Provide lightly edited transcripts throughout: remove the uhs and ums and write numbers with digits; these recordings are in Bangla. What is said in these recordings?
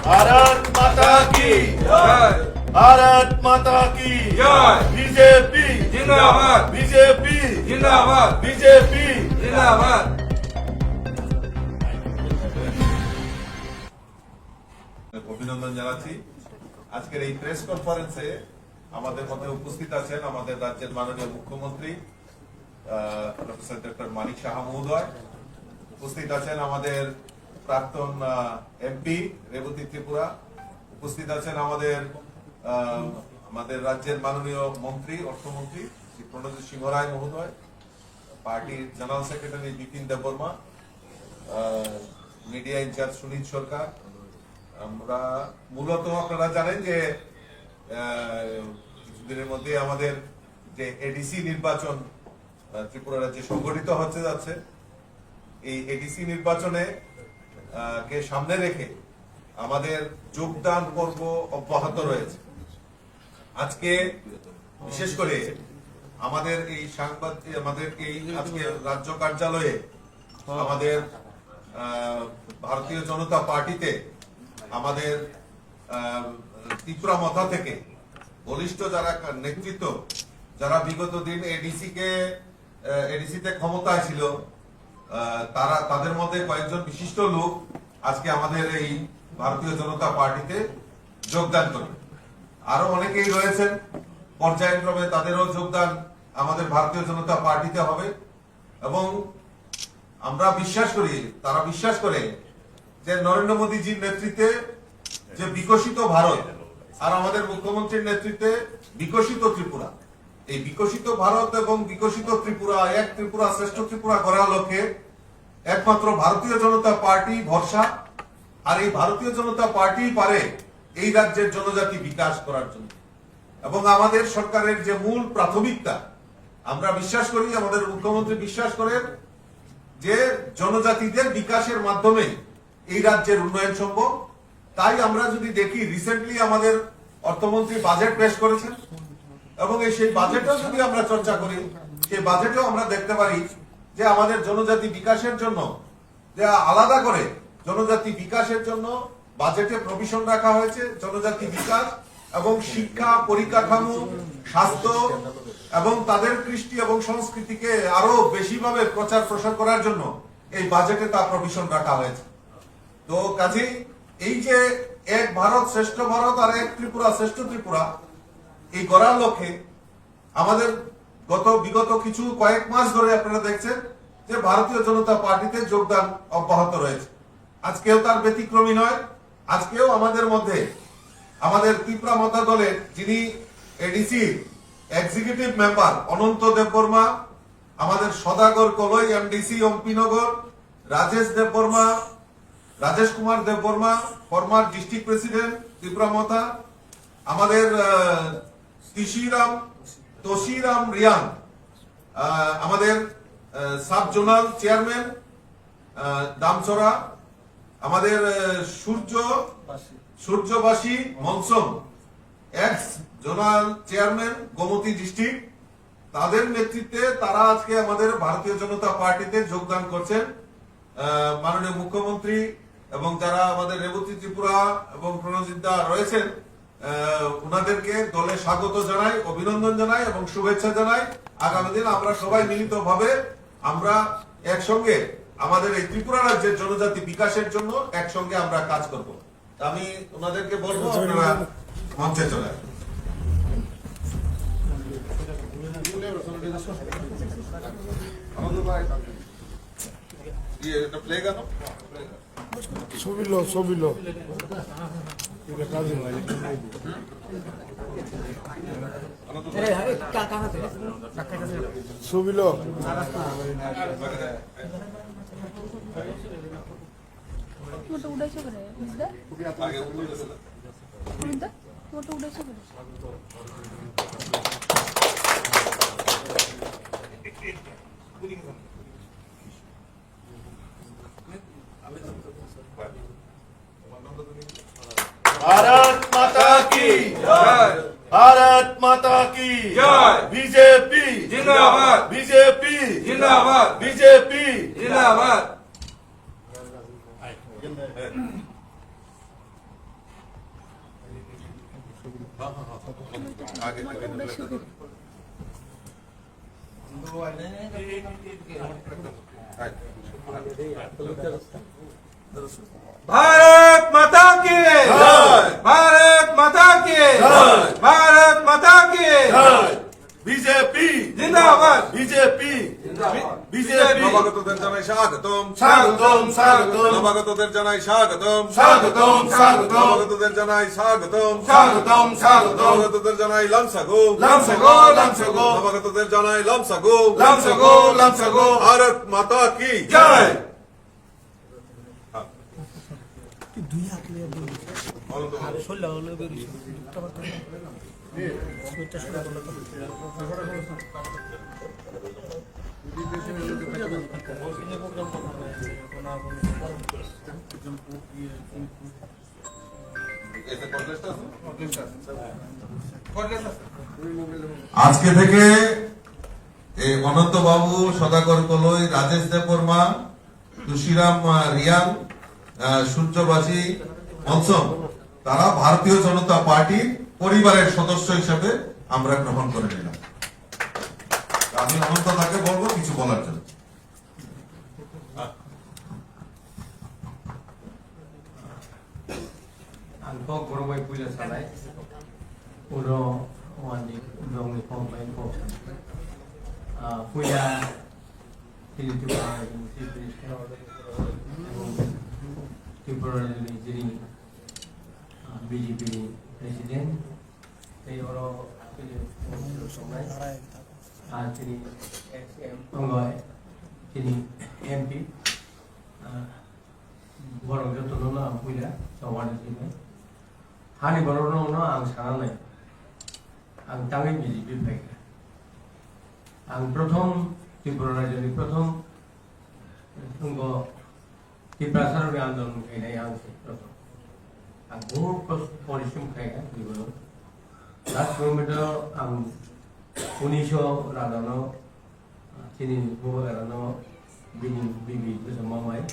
भारत माता की जय भारत माता की जय बीजेपी जिंदाबाद बीजेपी जिंदाबाद बीजेपी जिंदाबाद। অভিনন্দন জানাচ্ছি। আজকের এই প্রেস কনফারেন্সে আমাদের মধ্যে উপস্থিত আছেন আমাদের রাজ্যের মাননীয় মুখ্যমন্ত্রী প্রফেসর ডক্টর মানিক সাহা মহোদয়, উপস্থিত আছেন আমাদের প্রাক্তন এমপি রেবতী ত্রিপুরা, উপস্থিত আছেন আমাদের রাজ্যের মাননীয় মন্ত্রী অর্থমন্ত্রী শ্রী প্রণজিৎ সিংহ রায় মহোদয়, পার্টির general secretary Bipin Debbarma, media in charge Sunil Sarkar. আমরা মূলত আপনারা জানেন যে কিছুদিনের মধ্যে আমাদের যে এডিসি নির্বাচন ত্রিপুরা রাজ্যে সংগঠিত হচ্ছে যাচ্ছে, এই এডিসি নির্বাচনে কে সামনে রেখে আমাদের যোগদান পর্ব অব্যাহত রয়েছে। আজকে বিশেষ করে আমাদের এই আজকে রাজ্য কার্যালয়ে আমাদের ভারতীয় জনতা পার্টিতে আমাদের ত্রিপুরা মথা থেকে বলিষ্ঠ যারা নেতৃত্ব, যারা বিগত দিন এডিসিতে ক্ষমতায় ছিল, তাদের মধ্যে কয়েকজন বিশিষ্ট লোক আজকে আমাদের এই ভারতীয় জনতা পার্টিতে যোগদান করবে। আরো অনেকেই রয়েছেন, পর্যায়ক্রমে তাদেরও যোগদান আমাদের ভারতীয় জনতা পার্টিতে হবে এবং আমরা বিশ্বাস করি, তারা বিশ্বাস করে যে নরেন্দ্র মোদীজির নেতৃত্বে যে বিকশিত ভারত আর আমাদের মুখ্যমন্ত্রীর নেতৃত্বে বিকশিত ত্রিপুরা, এই বিকশিত ভারত এবং বিকশিত ত্রিপুরা, এক ত্রিপুরা শ্রেষ্ঠ ত্রিপুরা করার লক্ষ্যে একমাত্র ভারতীয় জনতা পার্টি ভরসা। আর এই ভারতীয় জনতা পার্টি পারে এই রাজ্যের জনজাতি বিকাশ করার জন্য। এবং আমাদের সরকারের যে মূল প্রাথমিকতা, আমরা বিশ্বাস করি, আমাদের মুখ্যমন্ত্রী বিশ্বাস করেন যে জনজাতিদের বিকাশের মাধ্যমে এই রাজ্যের উন্নয়ন সম্ভব। তাই আমরা যদি দেখি, রিসেন্টলি আমাদের অর্থমন্ত্রী বাজেট পেশ করেছেন এবং সেই বাজেটও যদি আমরা চর্চা করি, সেই বাজেটেও আমরা দেখতে পারি যে আমাদের জনজাতি বিকাশের জন্য যে আলাদা করে জনজাতি বিকাশের জন্য বাজেটে প্রভিশন রাখা হয়েছে। জনজাতি বিকাশ এবং শিক্ষা, পরিকাঠামো, স্বাস্থ্য এবং তাদের কৃষ্টি এবং সংস্কৃতিকে আরো বেশিভাবে প্রচার প্রসার করার জন্য এই বাজেটে তা প্রভিশন রাখা হয়েছে। তো কাজেই এই যে এক ভারত শ্রেষ্ঠ ভারত আর এক ত্রিপুরা শ্রেষ্ঠ ত্রিপুরা, এই করার লক্ষ্যে আমাদের বিগত কয়েক মাস ধরে আপনারা দেখছেন যে ভারতীয় জনতা পার্টিতে যোগদান অব্যাহত রয়েছে। আজকেও তার ব্যতিক্রমী নয়। আজকেও আমাদের মধ্যে আমাদের ত্রিপুরা মথা দলের যিনি ADC executive member Ananta Debbarma, আমাদের সদাগর কলই MDC Ampinagar, Rajesh Kumar Debbarma, former district president Tripura Motha, আমাদের তোশিরাম রিয়াং, আমাদের সাব জোনাল চেয়ারম্যান দামচড়া, আমাদের সূর্যবাসী মনসম, ex zonal chairman Gomati district, তাদের নেতৃত্বে তারা আজকে আমাদের ভারতীয় জনতা পার্টিতে যোগদান করছেন। মাননীয় মুখ্যমন্ত্রী এবং যারা আমাদের রেবতী ত্রিপুরা এবং প্রণজিৎ দা রয়েছেন, ওনাদেরকে দলে স্বাগত জানাই, অভিনন্দন জানাই এবং শুভেচ্ছা জানাই। আগামী দিন আমরা সবাই মিলিতভাবে আমরা একসঙ্গে আমাদের এই ত্রিপুরা রাজ্যের জনজাতি বিকাশের জন্য একসঙ্গে আমরা কাজ করব। আমি ওনাদেরকে বলবো আপনারা মঞ্চে চলে আসুন। ছবি লো মোটা উড়াইছো করে বুঝদা আগে উঠে বুঝদা মোটা উড়াইছো করে भारत माता की जय भारत माता की जय बीजेपी जिंदाबाद बीजेपी जिंदाबाद बीजेपी जिंदाबाद। भारत माता की भारत माता की भारत माता की বিজেপি जिंदाबाद বিজেপি বিজেপি নবাগতদের জানাই স্বাগতম স্বাগতম স্বাগতম নবাগতদের জানাই স্বাগতম স্বাগতম স্বাগতম নবাগতদের জানাই স্বাগতম স্বাগতম স্বাগতম নবাগতদের জানাই লামসাগো লামসাগো লামসাগো নবাগতদের জানাই লামসাগো লামসাগো লামসাগো ভারত মাতা কি জয় আজকে থেকে অনন্ত বাবু, সদাগর কলই, রাজেশ দেববর্মা, তুষিরাম রিয়াং, সূর্যবাসী মনসম, তারা ভারতীয় জনতা পার্টির পরিবারের সদস্য হিসেবে আমরা গ্রহণ করে নিলাম। আমি অনন্ত তাকে বলবো কিছু বলার জন্য। Angkok goromai puja salai, uno wani dongi komplain kosan. Puja ini tu orang yang mesti temporary jadi BJP presiden. Saya orang ini somai, jadi SM penggai, jadi MP. Borong joto nona puja sawan ini. Hani barono no ang sana nai, ang tangi BJP baik. Ang prothom Tripura jadi prothom tunggu Tripura ni andolon kena yang si prothom. Ang buku polisim kaya di bawah. Last kilometer ang Unisho radano, sini buku radano bibi bersama mai,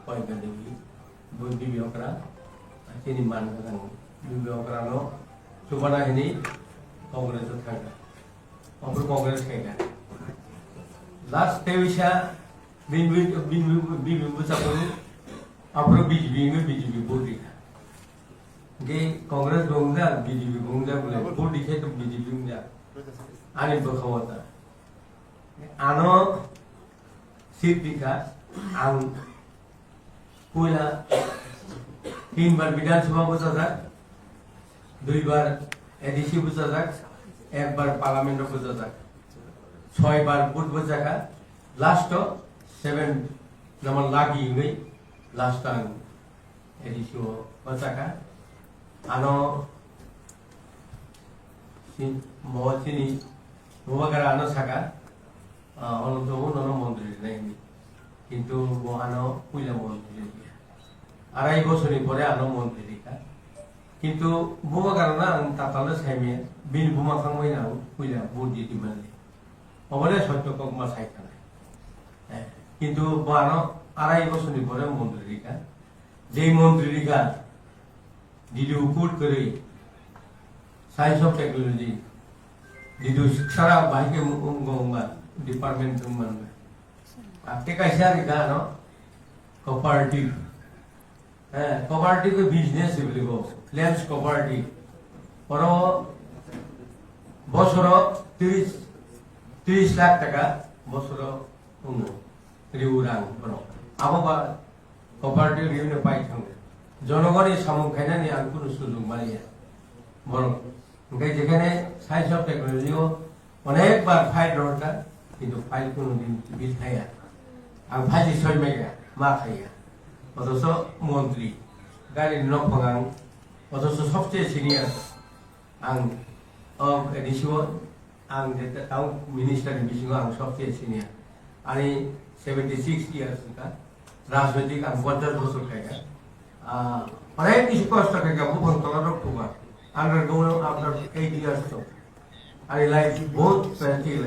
point lagi, bibi okra. Sini mana kan juga orang no, cuma ini kongres itu kan, orang kongres kan. Last tewisha bin besar pun, apa BJP bodi. Jadi kongres bangsa BJP bangsa boleh bodi itu BJP bangsa. Ani berkhawata. Ano sipika ang pula 3 बार विधानसभा बचा था, 2 बार एडीसी बचा था, 1 बार पार्लियामेंट बचा था, 6 बार बुट बचा था, लास्ट 7 नंबर लागी गई, लास्ट टाइम एडीसी बचा था, आनो बहुत चीनी वो अगर आनो सका, और तो वो नॉन मंत्री नहीं, किंतु वो आनो पूजा मंत्री আড়াই বছরের পরে আলো মন্ত্রীকা কিন্তু বোমা কারণে তাতালে সাইমে বিন বোমা খামই না কইলা ভোট দিতে মানে অবলে সত্য কমা সাইখানে কিন্তু বানো আড়াই বছরের পরে মন্ত্রীকা যেই মন্ত্রীকা দিদি উকুট করে সায়েন্স অফ টেকনোলজি দিদি সারা বাইকে গঙ্গা ডিপার্টমেন্ট মানে আপনি কাইসা রিকা ন কোঅপারেটিভ कोऑपरेटिव बिजनेस बोले को लैंड्स कोऑपरेटिव और बसर 30 लाख टका बसर रिउरां बनो अब कोऑपरेटिव रिउने पाइ थांगे जनगणनि सामं खायनानि आं कुनु सुजुग मानिया बरो ओंखाय जेखाने साइन्स अफ टेक्नोलॉजी अनेक बार फाइल दरकार किन्तु फाइल कुनु दिन बिल थाया आं फाजि सय मेगा मा खाया অথচ মন্ত্রী গাড়ি নকপাং অথচ সবচেয়ে সিনিয়র আং এডিসিও আং তাও মিনিস্টারের বিসিও আং সবচেয়ে সিনিয়র আমি 76 ইয়ার্স का রাজনৈতিক আং 50 বছর খাইকা অনেক কিছু কষ্ট খাইকা বুবন তলার রক্তবা আন্ডারগ্রাউন্ড আপনার 8 ইয়ার্স তো আমি লাইফ বহুত প্র্যাকটিক্যাল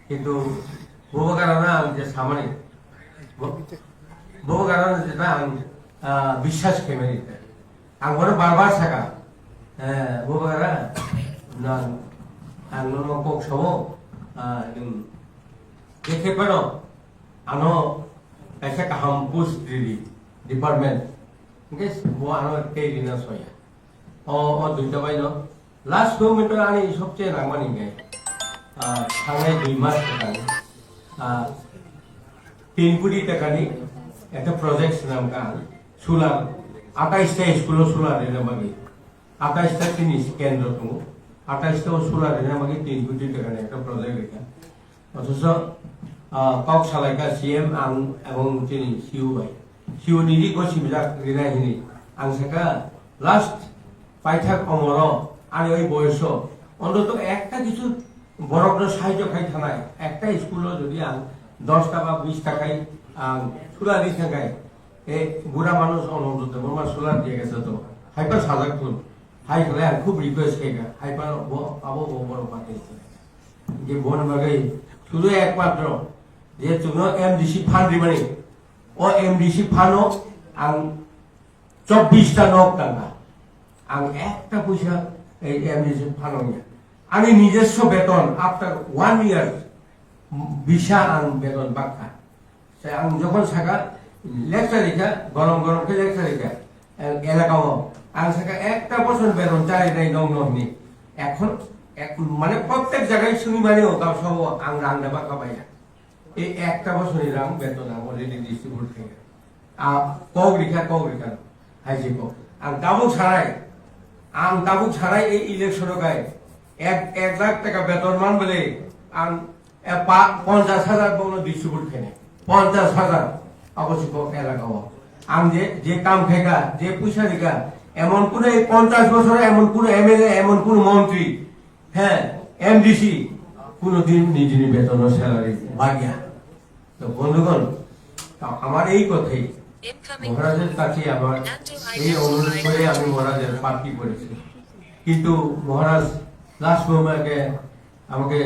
কিন্তু বহু কারণে আমি যে সামনে বহু কারণে যেটা বিশ্বাস খেমে দিতে আমার বারবার থাকা Bubara, nan, ang nono kok samo, দেখে পারো আনো ऐसा campus department guys mo ano kay dina soya o দুইটা বাইলো লাস্ট গভর্নমেন্ট আনি সবচেয়ে রামানি গায় সামনে 2 মাস টাকা 3 কোটি টাকা নি একটা প্রজেক্ট নাম কা সোলার 28টা স্কুল সোলার এর মাগে 28টা জিনিস কেন্দ্র তো 28টা সোলার এর মাগে 3 কোটি টাকা নি একটা প্রজেক্ট এটা অথচ কক সালাইকা সিএম আং এবং তিনি সিউ নিজি গসিবিজা রিনাহিনি আং সাকা লাস্ট পাইথাক অমর আর ওই বয়স অন্তত একটা কিছু বড় সাহায্য খাই থানায় একটা স্কুল যদি আং 10 টাকা 20 টাকায় সুলা দি থাকায় এই বুড়া মানুষ অনন্ত আমার সোলার দিয়ে গেছে তো হাইপার সাজাক ফুল হাই খেলে আর খুব রিকোয়েস্ট খাইগা হাইপার আবো বড় পাঠিয়েছে যে বন বাগাই শুধু একমাত্র যে তুমি এমডিসি ফান্ড দিবানি ও এমডিসি ফান্ডও আং 24টা নক টাকা আং একটা পয়সা এই এমডিসি ফান্ড আমি নিজস্ব বেতন আফটার 1 ইয়ার বিশা আং বেতন বাক্কা আং যখন থাকা লেকচার লেখা গরম গরম কে লেকচার লেখা এলাকাও আং থাকা একটা বছর বেতন চাই নাই নং নংনি এখন মানে প্রত্যেক জায়গায় শুনি মানেও তাও সব আং রান্না বাক্কা পাইয়া এই একটা বছরের রাং বেতন অলরেডি ডিস্ট্রিবিউট থেকে কক রেখা হাইছে কক আর দাবুক ছাড়াই এই ইলেকশন গায় 1 লাখ টাকা বেতন মান বলে আর 50,000 বলো ডিস্ট্রিবিউট খেনে 50,000 অবশ্যই কক এলাকাও আম যে কাম খেকা যে পয়সা রেখা এমন কোন এই 50 বছরে এমন কোন এমএলএ এমন কোন মন্ত্রী হ্যাঁ এমডিসি কোনদিন নিজ বেতন স্যালারি ভাগিয়া তো বন্ধুগণ আমার এই কথাই মহারাজের কাছে আমার এই অনুরোধ করে আমি মহারাজের প্রার্থী করেছি কিন্তু মহারাজ লাস্ট মোমেন্টে আমাকে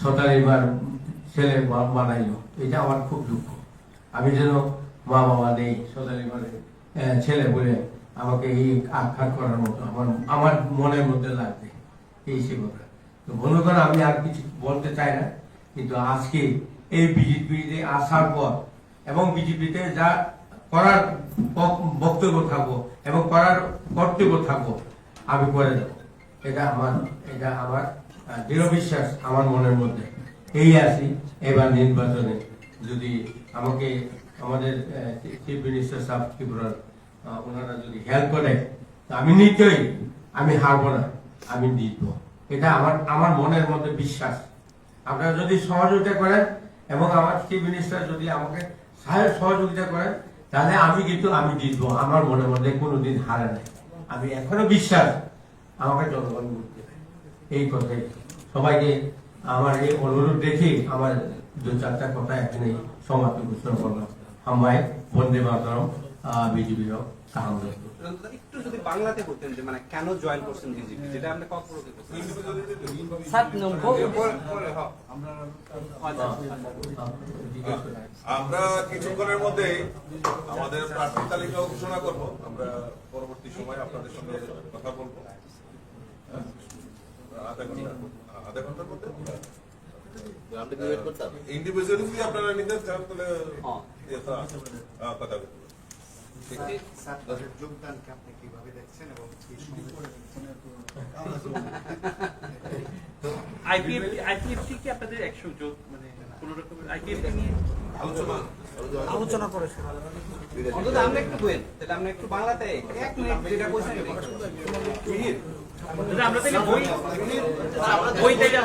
সতারিবার ছেলে বানাইলো এটা আমার খুব দুঃখ আমি যেন মা বাবা নেই সতারিবারে ছেলে বলে আমাকে এই আঘাত করার মতো আমার মনের মধ্যে লাগবে এই সেবা তো বন্ধুগণ আমি আর কিছু বলতে চাই না কিন্তু আজকে এই বিজেপিতে আসার পর এবং বিজেপিতে যা করার বক্তব্য থাকবো এবং করার কর্তব্য থাকবো আমি করে দেবো এটা আমার দৃঢ় বিশ্বাস আমার মনের মধ্যে এই আছি এবার নির্বাচনে যদি আমাকে আমাদের চিফ মিনিস্টার সাহেব ত্রিপুরার ওনারা যদি হেল্প করে আমি নিশ্চয়ই আমি হারবো না আমি জিতবো এটা আমার মনের মধ্যে বিশ্বাস আপনারা যদি সহযোগিতা করেন এবং আমার চিফ মিনিস্টার যদি আমাকে সহযোগিতা করেন তাহলে আমি জিতবো আমার মনের মধ্যে কোনোদিন হারে নাই আমি এখনো বিশ্বাস আমাকে জনগণ ভোট দেবে এই কথাই সবাইকে আমার এই অনুরোধ দেখে আমার 2-4টা কথা এখানে সমাপ্তি ঘোষণা করলাম হামবাই বন্দে মাতরম বিজেপির কাহাম একটু যদি বাংলাতে বলতেন যে মানে কেন জয়েন করছেন বিজেপি যেটা আপনি কখনো আমরা কিছুক্ষণের মধ্যে আমাদের প্রার্থী তালিকা ঘোষণা করব আমরা পরবর্তী সময় আপনাদের সঙ্গে কথা বলবো আধা ঘন্টার মধ্যে ইন্ডিভিজুয়ালি আপনারা নিতে চান তাহলে কথা বলবো যোগদানকে আপনি কিভাবে দেখছেন এবং আইপিএফটি কি আপনাদের একশো যোগ মানে কোন রকমের আইপিএফটি নিয়ে আলোচনা করেছে অন্তত আমরা একটু বলেন তাহলে আমরা একটু বাংলাতে 1 মিনিট যেটা বলছেন আমরা তাহলে বই থেকে